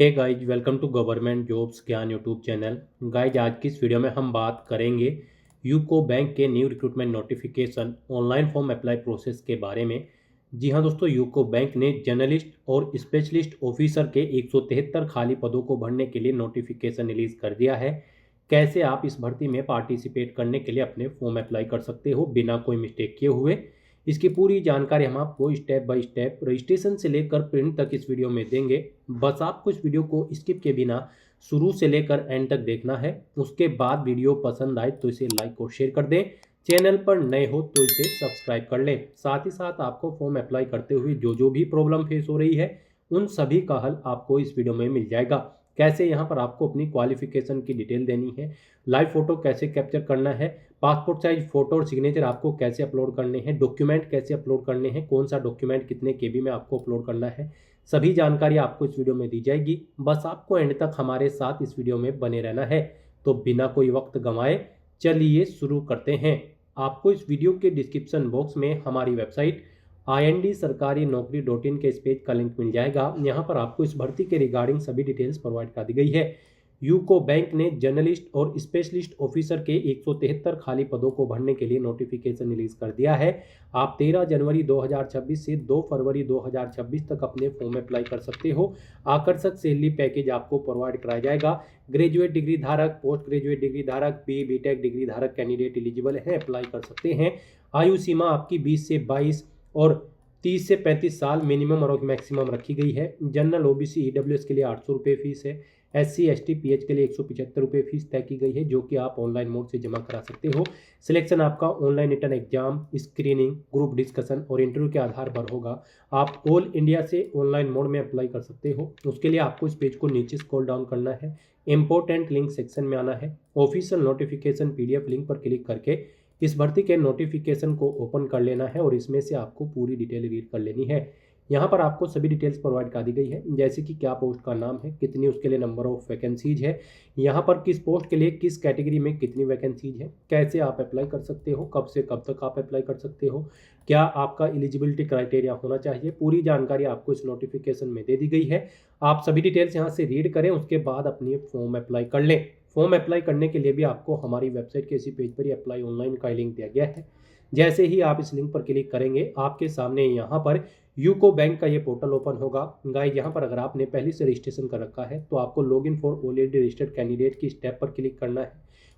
Hey guys, welcome to government jobs ज्ञान YouTube channel. Guys, आज की इस वीडियो में हम बात करेंगे यूको बैंक के new recruitment notification online form apply process के बारे में। जी हाँ दोस्तों, यूको बैंक ने जर्नलिस्ट और स्पेशलिस्ट ऑफिसर के 173 खाली पदों को भरने के लिए नोटिफिकेशन रिलीज कर दिया है। कैसे आप इस भर्ती में पार्टिसिपेट करने के लिए अपने फॉर्म अप्लाई कर सकते हो बिना कोई मिस्टेक किए हुए, इसकी पूरी जानकारी हम आपको स्टेप बाय स्टेप रजिस्ट्रेशन से लेकर प्रिंट तक इस वीडियो में देंगे। बस आपको इस वीडियो को स्किप के बिना शुरू से लेकर एंड तक देखना है। उसके बाद वीडियो पसंद आए तो इसे लाइक और शेयर कर दें। चैनल पर नए हो तो इसे सब्सक्राइब कर लें। साथ ही साथ आपको फॉर्म अप्लाई करते हुए जो जो भी प्रॉब्लम फेस हो रही है उन सभी का हल आपको इस वीडियो में मिल जाएगा। कैसे यहाँ पर आपको अपनी क्वालिफिकेशन की डिटेल देनी है, लाइव फोटो कैसे कैप्चर करना है, पासपोर्ट साइज फोटो और सिग्नेचर आपको कैसे अपलोड करने हैं, डॉक्यूमेंट कैसे अपलोड करने हैं, कौन सा डॉक्यूमेंट कितने केबी में आपको अपलोड करना है, सभी जानकारी आपको इस वीडियो में दी जाएगी। बस आपको एंड तक हमारे साथ इस वीडियो में बने रहना है। तो बिना कोई वक्त गंवाए चलिए शुरू करते हैं। आपको इस वीडियो के डिस्क्रिप्शन बॉक्स में हमारी वेबसाइट ind-sarkari-naukri.in के इस पेज का लिंक मिल जाएगा। यहाँ पर आपको इस भर्ती के रिगार्डिंग सभी डिटेल्स प्रोवाइड कर दी गई है। यूको बैंक ने जर्नलिस्ट और स्पेशलिस्ट ऑफिसर के 173 खाली पदों को भरने के लिए नोटिफिकेशन रिलीज कर दिया है। आप 13 जनवरी 2026 से 2 फरवरी 2026 तक अपने फॉर्म अप्लाई कर सकते हो। आकर्षक सैलरी पैकेज आपको प्रोवाइड कराया जाएगा। ग्रेजुएट डिग्री धारक, पोस्ट ग्रेजुएट डिग्री धारक, बीटेक डिग्री धारक कैंडिडेट एलिजिबल हैं, अप्लाई कर सकते हैं। आयु सीमा आपकी 20 से 22 और 30 से 35 साल मिनिमम और मैक्सिमम रखी गई है। जनरल ओबीसी ईडब्ल्यूएस के लिए 800 रुपये फीस है। SC ST PH के लिए 175 रुपये फीस तय की गई है, जो कि आप ऑनलाइन मोड से जमा करा सकते हो। सिलेक्शन आपका online written exam, screening, group discussion और इंटरव्यू के आधार पर होगा। आप ऑल इंडिया से ऑनलाइन मोड में अप्लाई कर सकते हो। उसके लिए आपको इस पेज को नीचे स्क्रॉल डाउन करना है, इंपॉर्टेंट लिंक सेक्शन में आना है, ऑफिशियल नोटिफिकेशन PDF लिंक पर क्लिक करके इस भर्ती के नोटिफिकेशन को ओपन कर लेना है और इसमें से आपको पूरी डिटेल रीड कर लेनी है। यहाँ पर आपको सभी डिटेल्स प्रोवाइड कर दी गई है, जैसे कि क्या पोस्ट का नाम है, कितनी उसके लिए नंबर ऑफ वैकेंसीज है, यहाँ पर किस पोस्ट के लिए किस कैटेगरी में कितनी वैकेंसीज है, कैसे आप अप्लाई कर सकते हो, कब से कब तक आप अप्लाई कर सकते हो, क्या आपका एलिजिबिलिटी क्राइटेरिया होना चाहिए, पूरी जानकारी आपको इस नोटिफिकेशन में दे दी गई है। आप सभी डिटेल्स यहाँ से रीड करें, उसके बाद अपनी फॉर्म अप्लाई कर लें। फॉर्म अप्लाई करने के लिए भी आपको हमारी वेबसाइट के इसी पेज पर ही अप्लाई ऑनलाइन का लिंक दिया गया है। जैसे ही आप इस लिंक पर क्लिक करेंगे, आपके सामने यहाँ पर यूको बैंक का ये पोर्टल ओपन होगा। गाइस, यहाँ पर अगर आपने पहले से रजिस्ट्रेशन कर रखा है तो आपको login for already registered candidate की स्टेप पर क्लिक करना है।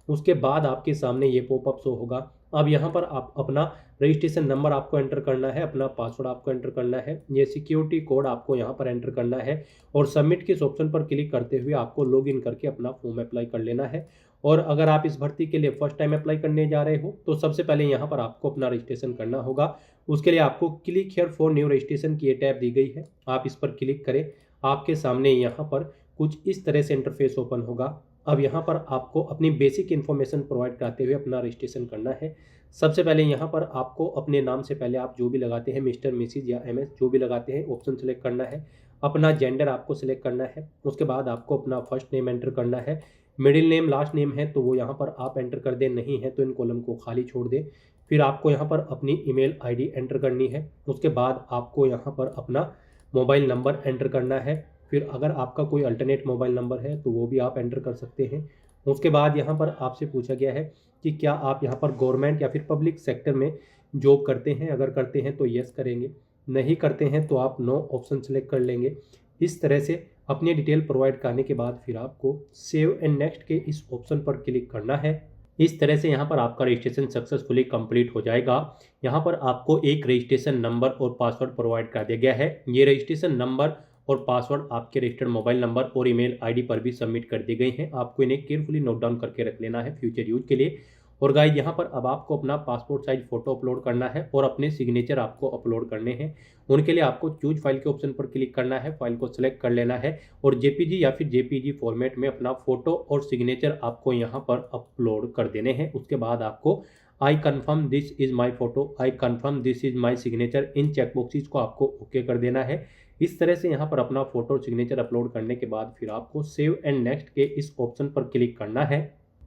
उसके बाद आपके सामने ये पॉपअप शो होगा। अब यहाँ पर आप अपना रजिस्ट्रेशन नंबर आपको एंटर करना है, अपना पासवर्ड आपको एंटर करना है, ये सिक्योरिटी कोड आपको यहाँ पर एंटर करना है और सबमिट के इस ऑप्शन पर क्लिक करते हुए आपको लॉगिन करके अपना फॉर्म अप्लाई कर लेना है। और अगर आप इस भर्ती के लिए फर्स्ट टाइम अप्लाई करने जा रहे हो तो सबसे पहले यहाँ पर आपको अपना रजिस्ट्रेशन करना होगा। उसके लिए आपको click here for new registration की ये टैब दी गई है, आप इस पर क्लिक करें। आपके सामने यहाँ पर कुछ इस तरह से इंटरफेस ओपन होगा। अब यहाँ पर आपको अपनी बेसिक इन्फॉर्मेशन प्रोवाइड कराते हुए अपना रजिस्ट्रेशन करना है। सबसे पहले यहाँ पर आपको अपने नाम से पहले आप जो भी लगाते हैं, मिस्टर, मिसिज या MS जो भी लगाते हैं, ऑप्शन सेलेक्ट करना है। अपना जेंडर आपको सिलेक्ट करना है। उसके बाद आपको अपना फर्स्ट नेम एंटर करना है। मिडिल नेम, लास्ट नेम है तो वो यहाँ पर आप एंटर कर दें, नहीं है तो इन कॉलम को खाली छोड़ दें। फिर आपको यहाँ पर अपनी ईमेल ID एंटर करनी है। उसके बाद आपको यहाँ पर अपना मोबाइल नंबर एंटर करना है। फिर अगर आपका कोई अल्टरनेट मोबाइल नंबर है तो वो भी आप एंटर कर सकते हैं। उसके बाद यहाँ पर आपसे पूछा गया है कि क्या आप यहाँ पर गवर्नमेंट या फिर पब्लिक सेक्टर में जॉब करते हैं। अगर करते हैं तो येस करेंगे, नहीं करते हैं तो आप नो ऑप्शन सेलेक्ट कर लेंगे। इस तरह से अपनी डिटेल प्रोवाइड करने के बाद फिर आपको सेव एंड नेक्स्ट के इस ऑप्शन पर क्लिक करना है। इस तरह से यहाँ पर आपका रजिस्ट्रेशन सक्सेसफुली कंप्लीट हो जाएगा। यहाँ पर आपको एक रजिस्ट्रेशन नंबर और पासवर्ड प्रोवाइड कर दिया गया है। ये रजिस्ट्रेशन नंबर और पासवर्ड आपके रजिस्टर्ड मोबाइल नंबर और ईमेल ID पर भी सबमिट कर दी गई हैं। आपको इन्हें केयरफुली नोट डाउन करके रख लेना है फ्यूचर यूज के लिए। और गाइस, यहाँ पर अब आपको अपना पासपोर्ट साइज फोटो अपलोड करना है और अपने सिग्नेचर आपको अपलोड करने हैं। उनके लिए आपको चूज फाइल के ऑप्शन पर क्लिक करना है, फाइल को सिलेक्ट कर लेना है और JPG या फिर JPG फॉर्मेट में अपना फोटो और सिग्नेचर आपको यहाँ पर अपलोड कर देने हैं। उसके बाद आपको I confirm this is my photo, I confirm this is my signature, in checkboxes को आपको ओके कर देना है। इस तरह से यहाँ पर अपना फोटो और सिग्नेचर अपलोड करने के बाद फिर आपको सेव एंड नेक्स्ट के इस ऑप्शन पर क्लिक करना है।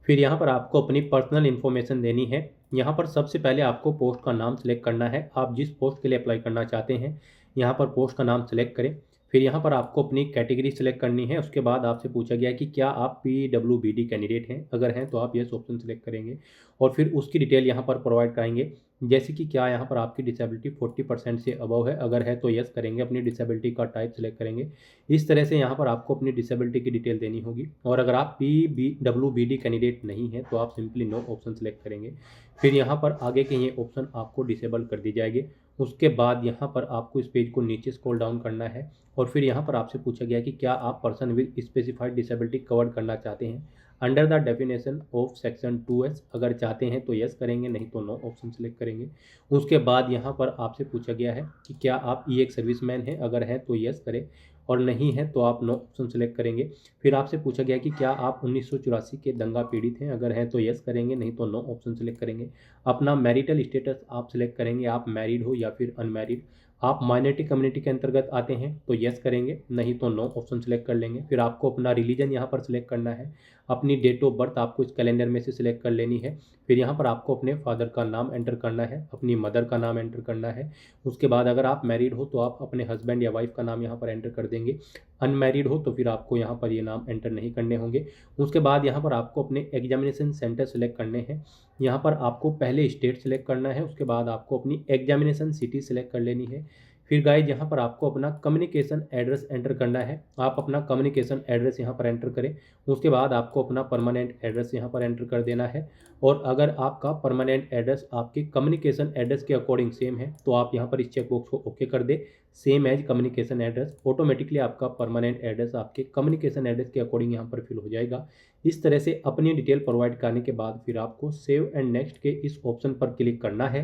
फिर यहाँ पर आपको अपनी पर्सनल इन्फॉर्मेशन देनी है। यहाँ पर सबसे पहले आपको पोस्ट का नाम सेलेक्ट करना है। आप जिस पोस्ट के लिए अप्लाई करना चाहते हैं यहाँ पर पोस्ट का नाम सेलेक्ट करें। फिर यहाँ पर आपको अपनी कैटेगरी सेलेक्ट करनी है। उसके बाद आपसे पूछा गया है कि क्या आप पीडब्ल्यूबीडी कैंडिडेट हैं, अगर हैं तो आप यस ऑप्शन सेलेक्ट करेंगे और फिर उसकी डिटेल यहाँ पर प्रोवाइड कराएंगे, जैसे कि क्या यहाँ पर आपकी डिसेबिलिटी 40% से अबव है, अगर है तो यस करेंगे, अपनी डिसेबिलिटी का टाइप सेलेक्ट करेंगे। इस तरह से यहाँ पर आपको अपनी डिसेबिलिटी की डिटेल देनी होगी और अगर आप पीडब्ल्यूबीडी कैंडिडेट नहीं है तो आप सिंपली नो ऑप्शन सेलेक्ट करेंगे। फिर यहाँ पर आगे के ये ऑप्शन आपको डिसेबल कर दी जाएगी। उसके बाद यहाँ पर आपको इस पेज को नीचे स्क्रॉल डाउन करना है और फिर यहाँ पर आपसे पूछा गया कि क्या आप person with specified disability cover करना चाहते हैं under the definition of section 2S, अगर चाहते हैं तो यस करेंगे, नहीं तो नो ऑप्शन सेलेक्ट करेंगे। उसके बाद यहाँ पर आपसे पूछा गया है कि क्या आप ई एक सर्विसमैन हैं, अगर है तो यस करें और नहीं है तो आप नो ऑप्शन सेलेक्ट करेंगे। फिर आपसे पूछा गया कि क्या आप 1984 के दंगा पीड़ित हैं, अगर हैं तो यस करेंगे, नहीं तो नो ऑप्शन सेलेक्ट करेंगे। अपना मैरिटल स्टेटस आप सिलेक्ट करेंगे, आप मैरिड हो या फिर अनमैरिड। आप माइनॉरिटी कम्युनिटी के अंतर्गत आते हैं तो यस करेंगे, नहीं तो नो ऑप्शन सेलेक्ट कर लेंगे। फिर आपको अपना रिलीजन यहाँ पर सिलेक्ट करना है, अपनी डेट ऑफ बर्थ आपको इस कैलेंडर में से सिलेक्ट कर लेनी है। फिर यहाँ पर आपको अपने फादर का नाम एंटर करना है, अपनी मदर का नाम एंटर करना है। उसके बाद अगर आप मैरिड हो तो आप अपने हस्बैंड या वाइफ का नाम यहाँ पर एंटर कर देंगे। अनमैरिड हो तो फिर आपको यहाँ पर ये नाम एंटर नहीं करने होंगे। उसके बाद यहाँ पर आपको अपने एग्जामिनेशन सेंटर सेलेक्ट करने हैं। यहाँ पर आपको पहले स्टेट सेलेक्ट करना है, उसके बाद आपको अपनी एग्जामिनेशन सिटी सेलेक्ट कर लेनी है। फिर गाइज यहाँ पर आपको अपना कम्युनिकेशन एड्रेस एंटर करना है, आप अपना कम्युनिकेशन एड्रेस यहाँ पर एंटर करें। उसके बाद आपको अपना परमानेंट एड्रेस यहाँ पर एंटर कर देना है और अगर आपका परमानेंट एड्रेस आपके कम्युनिकेशन एड्रेस के अकॉर्डिंग सेम है तो आप यहाँ पर इस चेकबॉक्स को ओके कर दे, same as communication address. Automatically आपका परमानेंट एड्रेस आपके कम्युनिकेशन एड्रेस के अकॉर्डिंग यहाँ पर फिल हो जाएगा। इस तरह से अपनी डिटेल प्रोवाइड करने के बाद फिर आपको सेव एंड नेक्स्ट के इस ऑप्शन पर क्लिक करना है।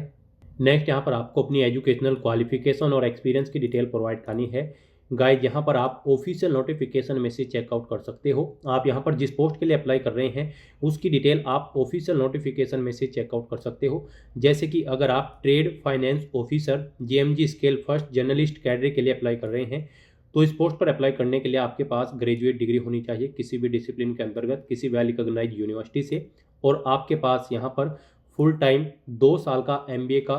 नेक्स्ट यहाँ पर आपको अपनी एजुकेशनल क्वालिफिकेशन और एक्सपीरियंस की डिटेल प्रोवाइड करनी है। गाइज यहाँ पर आप ऑफिशियल नोटिफिकेशन में से चेकआउट कर सकते हो, आप यहाँ पर जिस पोस्ट के लिए अप्लाई कर रहे हैं उसकी डिटेल आप ऑफिशियल नोटिफिकेशन में से चेकआउट कर सकते हो। जैसे कि अगर आप trade finance officer JMG scale first journalist cadre के लिए अप्लाई कर रहे हैं तो इस पोस्ट पर अप्लाई करने के लिए आपके पास ग्रेजुएट डिग्री होनी चाहिए किसी भी डिसिप्लिन के अंतर्गत किसी वेल रिकॉग्नाइज्ड यूनिवर्सिटी से, और आपके पास यहाँ पर फुल टाइम 2 साल का MBA का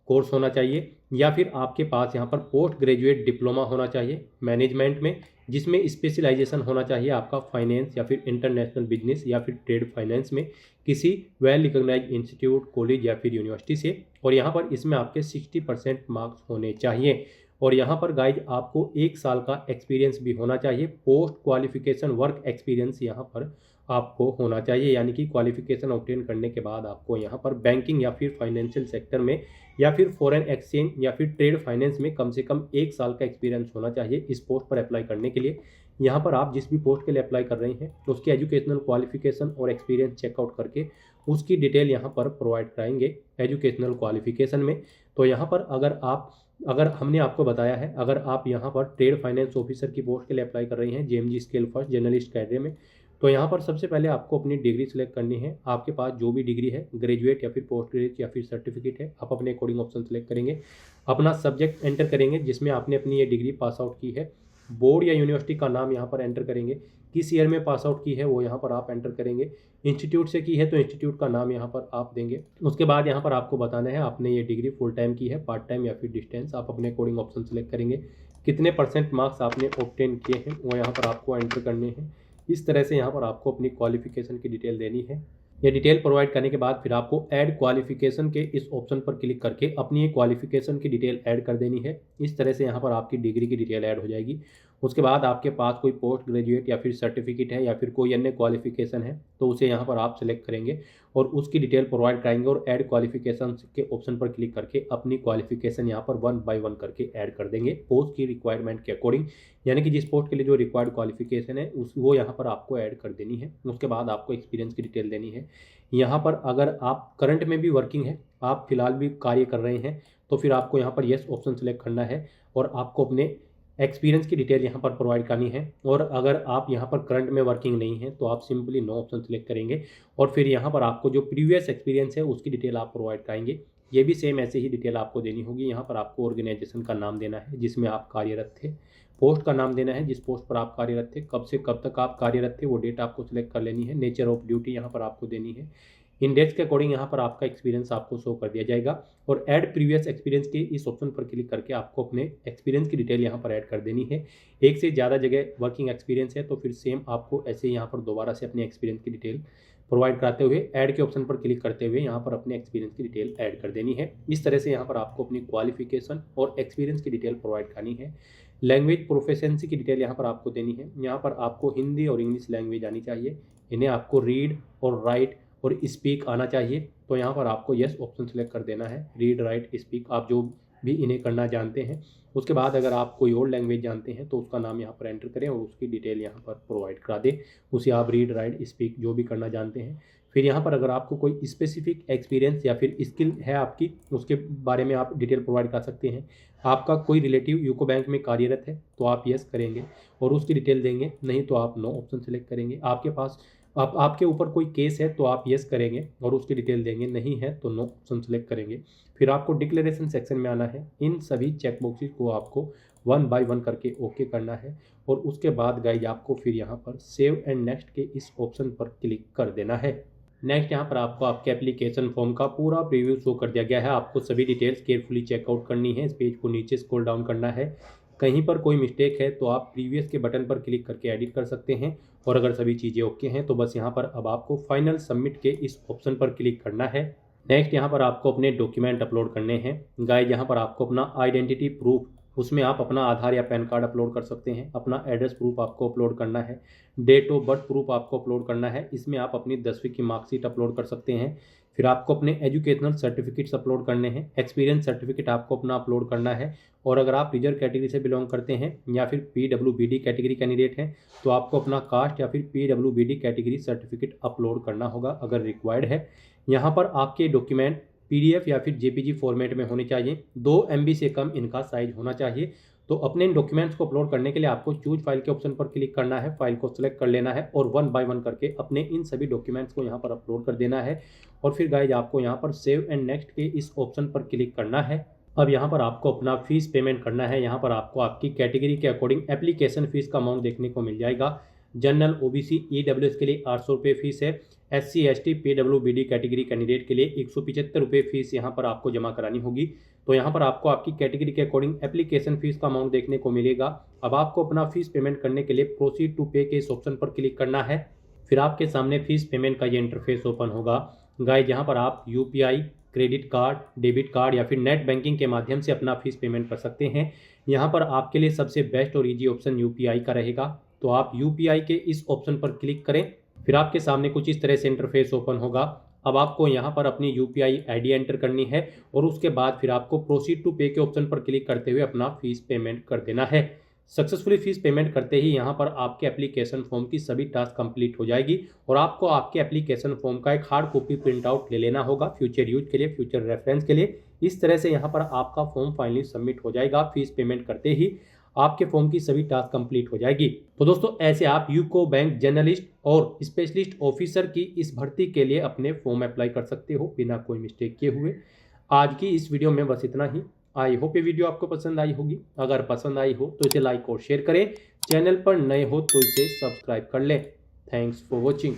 कोर्स होना चाहिए, या फिर आपके पास यहाँ पर पोस्ट ग्रेजुएट डिप्लोमा होना चाहिए मैनेजमेंट में, जिसमें स्पेशलाइजेशन होना चाहिए आपका फाइनेंस या फिर इंटरनेशनल बिजनेस या फिर ट्रेड फाइनेंस में किसी वेल रिकॉग्नाइज्ड इंस्टीट्यूट कॉलेज या फिर यूनिवर्सिटी से, और यहाँ पर इसमें आपके 60% मार्क्स होने चाहिए। और यहाँ पर गाइज आपको 1 साल का एक्सपीरियंस भी होना चाहिए, पोस्ट क्वालिफिकेशन वर्क एक्सपीरियंस यहाँ पर आपको होना चाहिए, यानी कि क्वालिफिकेशन ऑब्टेन करने के बाद आपको यहाँ पर बैंकिंग या फिर फाइनेंशियल सेक्टर में या फिर फॉरेन एक्सचेंज या फिर ट्रेड फाइनेंस में कम से कम 1 साल का एक्सपीरियंस होना चाहिए इस पोस्ट पर अप्लाई करने के लिए। यहाँ पर आप जिस भी पोस्ट के लिए अप्लाई कर रहे हैं उसकी एजुकेशनल क्वालिफिकेशन और एक्सपीरियंस चेकआउट करके उसकी डिटेल यहाँ पर प्रोवाइड कराएंगे एजुकेशनल क्वालिफिकेशन में। तो यहाँ पर अगर हमने आपको बताया है, अगर आप यहाँ पर ट्रेड फाइनेंस ऑफिसर की पोस्ट के लिए अप्लाई कर रहे हैं JMG scale first journalist cadre में, तो यहाँ पर सबसे पहले आपको अपनी डिग्री सेलेक्ट करनी है। आपके पास जो भी डिग्री है, ग्रेजुएट या फिर पोस्ट ग्रेजुएट या फिर सर्टिफिकेट है, आप अपने अकॉर्डिंग ऑप्शन सेलेक्ट करेंगे। अपना सब्जेक्ट एंटर करेंगे जिसमें आपने अपनी ये डिग्री पास आउट की है, बोर्ड या यूनिवर्सिटी का नाम यहाँ पर एंटर करेंगे, किस ईयर में पास आउट की है वो यहाँ पर आप एंटर करेंगे, इंस्टीट्यूट से की है तो इंस्टीट्यूट का नाम यहाँ पर आप देंगे। उसके बाद यहाँ पर आपको बताना है आपने ये डिग्री फुल टाइम की है, पार्ट टाइम या फिर डिस्टेंस, आप अपने अकॉर्डिंग ऑप्शन सेलेक्ट करेंगे। कितने % मार्क्स आपने ऑब्टेन किए हैं वो यहाँ पर आपको एंटर करने हैं। इस तरह से यहाँ पर आपको अपनी क्वालिफिकेशन की डिटेल देनी है। ये डिटेल प्रोवाइड करने के बाद फिर आपको ऐड क्वालिफिकेशन के इस ऑप्शन पर क्लिक करके अपनी ये क्वालिफिकेशन की डिटेल ऐड कर देनी है। इस तरह से यहाँ पर आपकी डिग्री की डिटेल ऐड हो जाएगी। उसके बाद आपके पास कोई पोस्ट ग्रेजुएट या फिर सर्टिफिकेट है या फिर कोई अन्य क्वालिफिकेशन है तो उसे यहाँ पर आप सेलेक्ट करेंगे और उसकी डिटेल प्रोवाइड कराएंगे और ऐड क्वालिफिकेशन के ऑप्शन पर क्लिक करके अपनी क्वालिफिकेशन यहाँ पर 1 बाय 1 करके ऐड कर देंगे पोस्ट की रिक्वायरमेंट के अकॉर्डिंग, यानी कि जिस पोस्ट के लिए जो रिक्वायर्ड क्वालिफिकेशन है वो यहाँ पर आपको ऐड कर देनी है। उसके बाद आपको एक्सपीरियंस की डिटेल देनी है। यहाँ पर अगर आप करंट में भी वर्किंग है, आप फिलहाल भी कार्य कर रहे हैं, तो फिर आपको यहाँ पर येस ऑप्शन सेलेक्ट करना है और आपको अपने एक्सपीरियंस की डिटेल यहाँ पर प्रोवाइड करनी है। और अगर आप यहाँ पर करंट में वर्किंग नहीं है तो आप सिंपली नो ऑप्शन सेलेक्ट करेंगे और फिर यहाँ पर आपको जो प्रीवियस एक्सपीरियंस है उसकी डिटेल आप प्रोवाइड कराएंगे। ये भी सेम ऐसे ही डिटेल आपको देनी होगी। यहाँ पर आपको ऑर्गेनाइजेशन का नाम देना है जिसमें आप कार्यरत थे, पोस्ट का नाम देना है जिस पोस्ट पर आप कार्यरत थे, कब से कब तक आप कार्यरत थे वो डेट आपको सिलेक्ट कर लेनी है, नेचर ऑफ ड्यूटी यहाँ पर आपको देनी है, इंडेक्स के अकॉर्डिंग यहाँ पर आपका एक्सपीरियंस आपको शो कर दिया जाएगा और ऐड प्रीवियस एक्सपीरियंस के इस ऑप्शन पर क्लिक करके आपको अपने एक्सपीरियंस की डिटेल यहाँ पर ऐड कर देनी है। एक से ज़्यादा जगह वर्किंग एक्सपीरियंस है तो फिर सेम आपको ऐसे ही यहाँ पर दोबारा से अपने एक्सपीरियंस की डिटेल प्रोवाइड कराते हुए ऐड के ऑप्शन पर क्लिक करते हुए यहाँ पर अपने एक्सपीरियंस की डिटेल ऐड कर देनी है। इस तरह से यहाँ पर आपको अपनी क्वालिफिकेशन और एक्सपीरियंस की डिटेल प्रोवाइड करनी है। लैंग्वेज प्रोफिशिएंसी की डिटेल यहाँ पर आपको देनी है। यहाँ पर आपको हिंदी और इंग्लिश लैंग्वेज आनी चाहिए। इन्हें आपको रीड और राइट और स्पीक आना चाहिए। तो यहाँ पर आपको यस ऑप्शन सेलेक्ट कर देना है। रीड राइट स्पीक आप जो भी इन्हें करना जानते हैं। उसके बाद अगर आप कोई और लैंग्वेज जानते हैं तो उसका नाम यहाँ पर एंटर करें और उसकी डिटेल यहाँ पर प्रोवाइड करा दें। उसे आप रीड राइट स्पीक जो भी करना जानते हैं। फिर यहाँ पर अगर आपको कोई स्पेसिफिक एक्सपीरियंस या फिर स्किल है आपकी, उसके बारे में आप डिटेल प्रोवाइड कर सकते हैं। आपका कोई रिलेटिव यूको बैंक में कार्यरत है तो आप यस करेंगे और उसकी डिटेल देंगे, नहीं तो आप नो ऑप्शन सेलेक्ट करेंगे। आपके पास आपके ऊपर कोई केस है तो आप यस करेंगे और उसकी डिटेल देंगे, नहीं है तो नो ऑप्शन सेलेक्ट करेंगे। फिर आपको डिक्लेरेशन सेक्शन में आना है। इन सभी चेक बॉक्सेस को आपको 1 बाय 1 करके ओके करना है और उसके बाद गाइज आपको फिर यहाँ पर सेव एंड नेक्स्ट के इस ऑप्शन पर क्लिक कर देना है। नेक्स्ट यहाँ पर आपको आपके एप्लीकेशन फॉर्म का पूरा प्रीव्यू शो कर दिया गया है। आपको सभी डिटेल्स केयरफुली चेकआउट करनी है। इस पेज को नीचे स्क्रॉल डाउन करना है। कहीं पर कोई मिस्टेक है तो आप प्रीवियस के बटन पर क्लिक करके एडिट कर सकते हैं और अगर सभी चीज़ें ओके हैं तो बस यहाँ पर अब आपको फाइनल सबमिट के इस ऑप्शन पर क्लिक करना है। नेक्स्ट यहाँ पर आपको अपने डॉक्यूमेंट अपलोड करने हैं। गाइस यहाँ पर आपको अपना आइडेंटिटी प्रूफ, उसमें आप अपना आधार या पैन कार्ड अपलोड कर सकते हैं। अपना एड्रेस प्रूफ आपको अपलोड करना है। डेट ऑफ बर्थ प्रूफ आपको अपलोड करना है। इसमें आप अपनी 10वीं की मार्कशीट अपलोड कर सकते हैं। फिर आपको अपने एजुकेशनल सर्टिफिकेट्स अपलोड करने हैं। एक्सपीरियंस सर्टिफिकेट आपको अपना अपलोड करना है और अगर आप रिजर्व कैटेगरी से बिलोंग करते हैं या फिर PWBD कैटेगरी कैंडिडेट हैं तो आपको अपना कास्ट या फिर PWBD कैटेगरी सर्टिफिकेट अपलोड करना होगा अगर रिक्वायर्ड है। यहाँ पर आपके डॉक्यूमेंट PDF या फिर JPG फॉर्मेट में होने चाहिए। 2 MB से कम इनका साइज होना चाहिए। तो अपने इन डॉक्यूमेंट्स को अपलोड करने के लिए आपको चूज फाइल के ऑप्शन पर क्लिक करना है। फाइल को सिलेक्ट कर लेना है और 1 बाय 1 करके अपने इन सभी डॉक्यूमेंट्स को यहाँ पर अपलोड कर देना है और फिर गाइज आपको यहाँ पर सेव एंड नेक्स्ट के इस ऑप्शन पर क्लिक करना है। अब यहाँ पर आपको अपना फीस पेमेंट करना है। यहाँ पर आपको आपकी कैटेगरी के अकॉर्डिंग एप्लीकेशन फीस का अमाउंट देखने को मिल जाएगा। जनरल OBC EWS के लिए 800 रुपये फीस है। SC ST PWBD category candidate के लिए 175 रुपये फीस यहाँ पर आपको जमा करानी होगी। तो यहाँ पर आपको आपकी कैटेगरी के अकॉर्डिंग एप्लीकेशन फीस का अमाउंट देखने को मिलेगा। अब आपको अपना फीस पेमेंट करने के लिए प्रोसीड टू पे के इस ऑप्शन पर क्लिक करना है। फिर आपके सामने फीस पेमेंट का ये इंटरफेस ओपन होगा। गाइस यहाँ पर आप UPI, credit card, debit card या फिर नेट बैंकिंग के माध्यम से अपना फीस पेमेंट कर सकते हैं। यहाँ पर आपके लिए सबसे बेस्ट और ईजी ऑप्शन UPI का रहेगा। तो आप UPI के इस ऑप्शन पर क्लिक करें। फिर आपके सामने कुछ इस तरह से इंटरफेस ओपन होगा। अब आपको यहाँ पर अपनी UPI ID एंटर करनी है और उसके बाद फिर आपको प्रोसीड टू पे के ऑप्शन पर क्लिक करते हुए अपना फीस पेमेंट कर देना है। सक्सेसफुली फीस पेमेंट करते ही यहाँ पर आपके एप्लीकेशन फॉर्म की सभी टास्क कंप्लीट हो जाएगी और आपको आपके एप्लीकेशन फॉर्म का एक हार्ड कॉपी प्रिंट आउट ले लेना होगा फ्यूचर यूज के लिए, फ्यूचर रेफरेंस के लिए। इस तरह से यहाँ पर आपका फॉर्म फाइनली सबमिट हो जाएगा। फीस पेमेंट करते ही आपके फॉर्म की सभी टास्क कंप्लीट हो जाएगी। तो दोस्तों ऐसे आप यूको बैंक जर्नलिस्ट और स्पेशलिस्ट ऑफिसर की इस भर्ती के लिए अपने फॉर्म अप्लाई कर सकते हो बिना कोई मिस्टेक किए हुए। आज की इस वीडियो में बस इतना ही। आई होप ये वीडियो आपको पसंद आई होगी। अगर पसंद आई हो तो इसे लाइक और शेयर करें। चैनल पर नए हो तो इसे सब्सक्राइब कर लें। Thanks for watching.